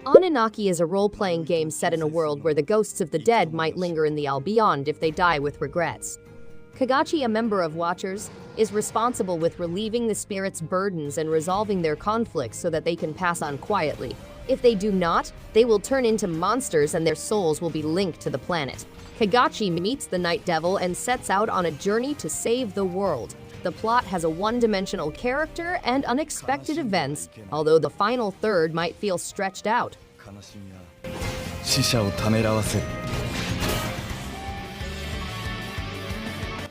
ONINAKI is a role-playing game set in a world where the ghosts of the dead might linger in the beyond if they die with regrets. Kagachi, a member of Watchers, is responsible with relieving the spirits' burdens and resolving their conflicts so that they can pass on quietly. If they do not, they will turn into monsters and their souls will be linked to the planet. Kagachi meets the Night Devil and sets out on a journey to save the world. The plot has a one-dimensional character and unexpected events, although the final third might feel stretched out.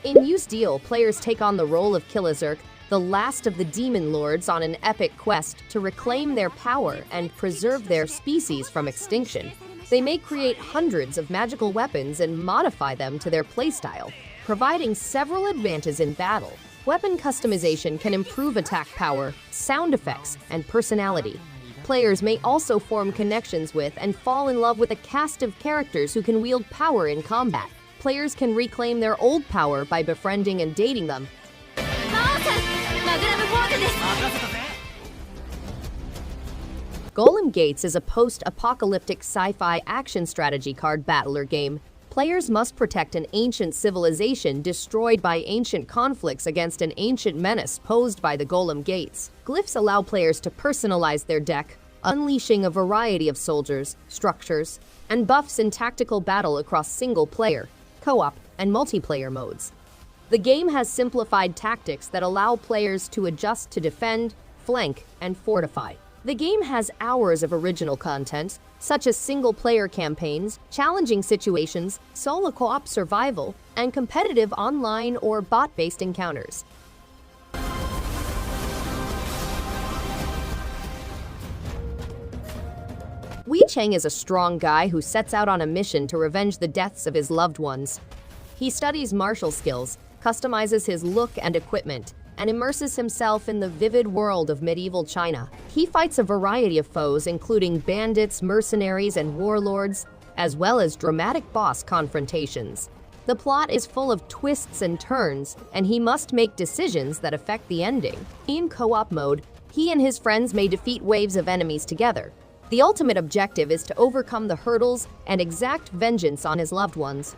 In Eshop Deals, players take on the role of Kilizurk, the last of the demon lords, on an epic quest to reclaim their power and preserve their species from extinction. They may create hundreds of magical weapons and modify them to their playstyle, providing several advantages in battle. Weapon customization can improve attack power, sound effects, and personality. Players may also form connections with and fall in love with a cast of characters who can wield power in combat. Players can reclaim their old power by befriending and dating them. Golem Gates is a post-apocalyptic sci-fi action strategy card battler game. Players must protect an ancient civilization destroyed by ancient conflicts against an ancient menace posed by the Golem Gates. Glyphs allow players to personalize their deck, unleashing a variety of soldiers, structures, and buffs in tactical battle across single-player, co-op, and multiplayer modes. The game has simplified tactics that allow players to adjust to defend, flank, and fortify. The game has hours of original content, such as single-player campaigns, challenging situations, solo co-op survival, and competitive online or bot-based encounters. Wei Cheng is a strong guy who sets out on a mission to revenge the deaths of his loved ones. He studies martial skills, customizes his look and equipment, and immerses himself in the vivid world of medieval China. He fights a variety of foes, including bandits, mercenaries, and warlords, as well as dramatic boss confrontations. The plot is full of twists and turns, and he must make decisions that affect the ending. In co-op mode, he and his friends may defeat waves of enemies together. The ultimate objective is to overcome the hurdles and exact vengeance on his loved ones.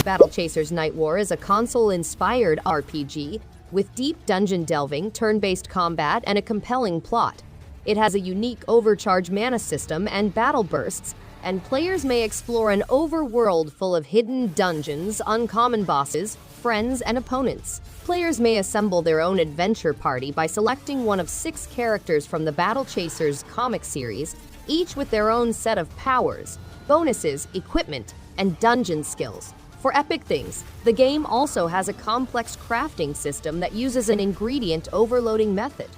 Battle Chasers Nightwar is a console-inspired RPG with deep dungeon delving, turn-based combat, and a compelling plot. It has a unique overcharge mana system and battle bursts, and players may explore an overworld full of hidden dungeons, uncommon bosses, friends, and opponents. Players may assemble their own adventure party by selecting one of 6 characters from the Battle Chasers comic series, each with their own set of powers, bonuses, equipment, and dungeon skills. For epic things, the game also has a complex crafting system that uses an ingredient overloading method.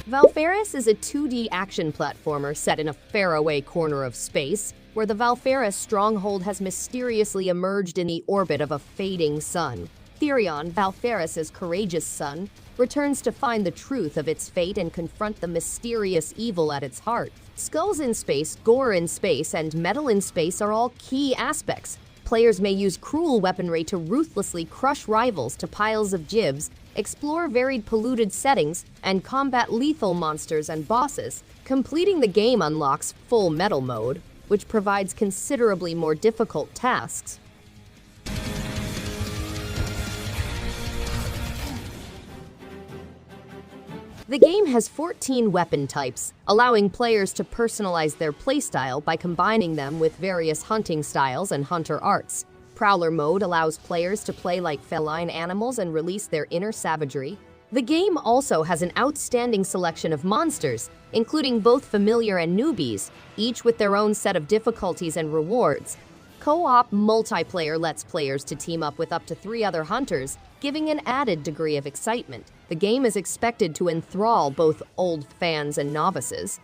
Valfaris is a 2D action platformer set in a faraway corner of space, where the Valfaris stronghold has mysteriously emerged in the orbit of a fading sun. Therion, Valfaris' courageous son, returns to find the truth of its fate and confront the mysterious evil at its heart. Skulls in space, gore in space, and metal in space are all key aspects. Players may use cruel weaponry to ruthlessly crush rivals to piles of gibs, explore varied polluted settings, and combat lethal monsters and bosses. Completing the game unlocks Full Metal mode, which provides considerably more difficult tasks. The game has 14 weapon types, allowing players to personalize their playstyle by combining them with various hunting styles and hunter arts. Prowler mode allows players to play like feline animals and release their inner savagery. The game also has an outstanding selection of monsters, including both familiar and newbies, each with their own set of difficulties and rewards. Co-op multiplayer lets players to team up with up to 3 other hunters, giving an added degree of excitement. The game is expected to enthrall both old fans and novices.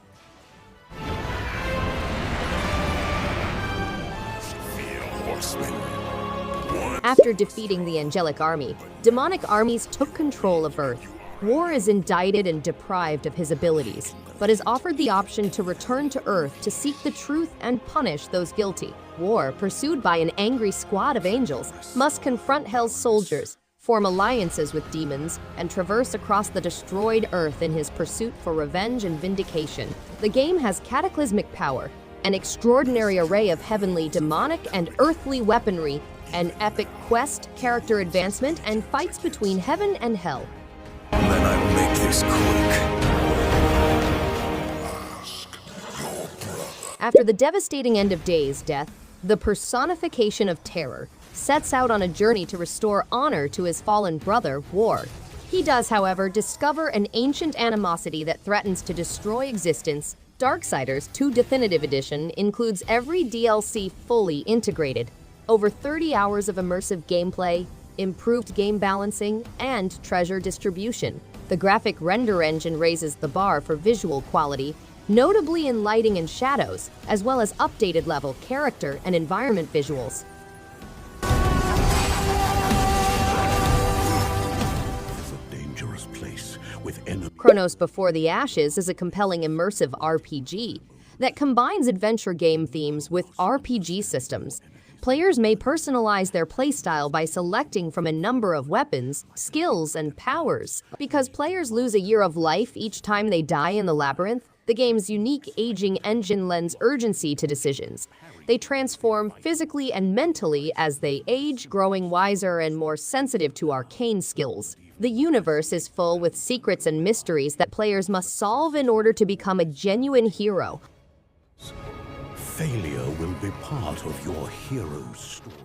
After defeating the angelic army, demonic armies took control of Earth. War is indicted and deprived of his abilities, but is offered the option to return to Earth to seek the truth and punish those guilty. War, pursued by an angry squad of angels, must confront Hell's soldiers, form alliances with demons, and traverse across the destroyed Earth in his pursuit for revenge and vindication. The game has cataclysmic power, an extraordinary array of heavenly, demonic, and earthly weaponry, an epic quest, character advancement, and fights between heaven and hell. Then I'll make this quick. After the devastating end of Day's death, the personification of terror sets out on a journey to restore honor to his fallen brother, War. He does, however, discover an ancient animosity that threatens to destroy existence. Darksiders 2 Deathinitive Edition includes every DLC fully integrated, over 30 hours of immersive gameplay, improved game balancing, and treasure distribution. The graphic render engine raises the bar for visual quality, notably in lighting and shadows, as well as updated level, character, and environment visuals. It's a dangerous place with enemies. Chronos Before the Ashes is a compelling immersive RPG that combines adventure game themes with RPG systems. Players may personalize their playstyle by selecting from a number of weapons, skills, and powers. Because players lose a year of life each time they die in the Labyrinth, the game's unique aging engine lends urgency to decisions. They transform physically and mentally as they age, growing wiser and more sensitive to arcane skills. The universe is full with secrets and mysteries that players must solve in order to become a genuine hero. Failure will be part of your hero's story.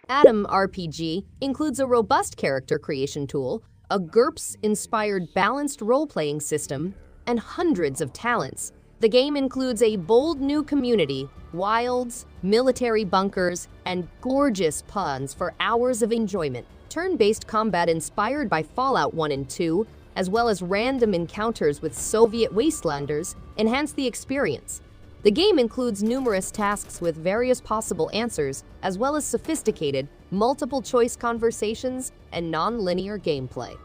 Adam RPG includes a robust character creation tool, a GURPS-inspired balanced role-playing system, and hundreds of talents. The game includes a bold new community, wilds, military bunkers, and gorgeous puns for hours of enjoyment. Turn-based combat inspired by Fallout 1 and 2, as well as random encounters with Soviet wastelanders, enhance the experience. The game includes numerous tasks with various possible answers, as well as sophisticated, multiple-choice conversations and non-linear gameplay.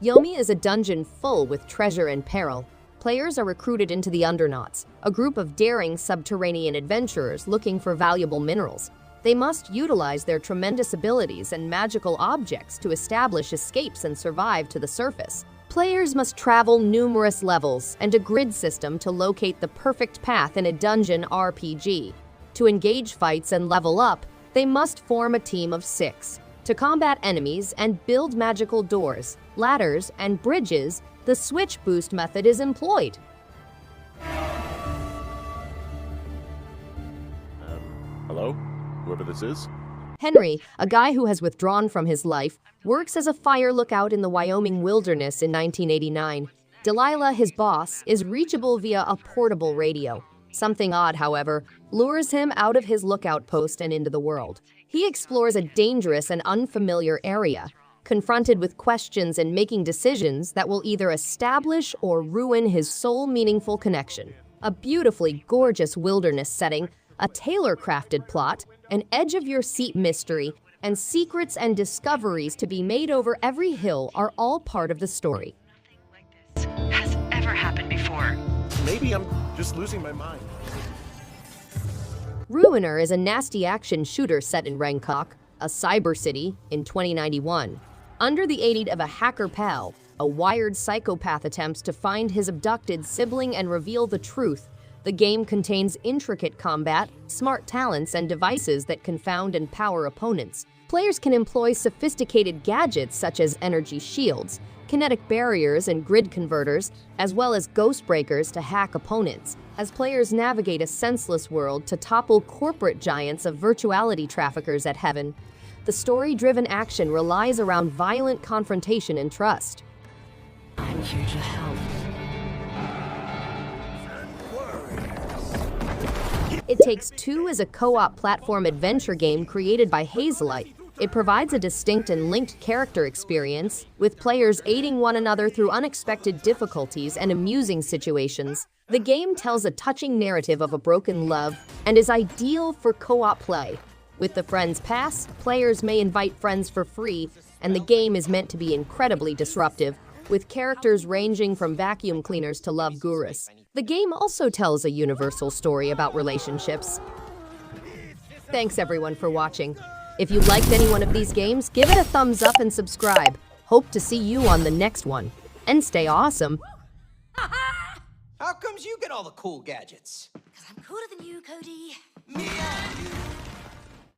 Yomi is a dungeon full with treasure and peril. Players are recruited into the Undernauts, a group of daring subterranean adventurers looking for valuable minerals. They must utilize their tremendous abilities and magical objects to establish escapes and survive to the surface. Players must travel numerous levels and a grid system to locate the perfect path in a dungeon RPG. To engage fights and level up, they must form a team of 6. To combat enemies and build magical doors, ladders, and bridges, the switch boost method is employed. Hello? Whoever this is? Henry, a guy who has withdrawn from his life, works as a fire lookout in the Wyoming wilderness in 1989. Delilah, his boss, is reachable via a portable radio. Something odd, however, lures him out of his lookout post and into the world. He explores a dangerous and unfamiliar area, confronted with questions and making decisions that will either establish or ruin his sole meaningful connection. A beautifully gorgeous wilderness setting, a tailor-crafted plot, an edge-of-your-seat mystery, and secrets and discoveries to be made over every hill are all part of the story. Has ever happened before. Maybe I'm just losing my mind. Ruiner is a nasty action shooter set in Bangkok, a cyber city, in 2091. Under the aid of a hacker pal, a wired psychopath attempts to find his abducted sibling and reveal the truth. The game contains intricate combat, smart talents, and devices that confound and power opponents. Players can employ sophisticated gadgets such as energy shields, kinetic barriers, and grid converters, as well as ghost breakers to hack opponents, as players navigate a senseless world to topple corporate giants of virtuality traffickers at heaven. The story-driven action relies around violent confrontation and trust. I'm here to help. It Takes Two is a co-op platform adventure game created by Hazelight. It provides a distinct and linked character experience, with players aiding one another through unexpected difficulties and amusing situations. The game tells a touching narrative of a broken love and is ideal for co-op play. With the Friends Pass, players may invite friends for free, and the game is meant to be incredibly disruptive, with characters ranging from vacuum cleaners to love gurus. The game also tells a universal story about relationships. Thanks everyone for watching. If you liked any one of these games, give it a thumbs up and subscribe. Hope to see you on the next one. And stay awesome. How comes you get all the cool gadgets? Because I'm cooler than you, Cody. Me and you.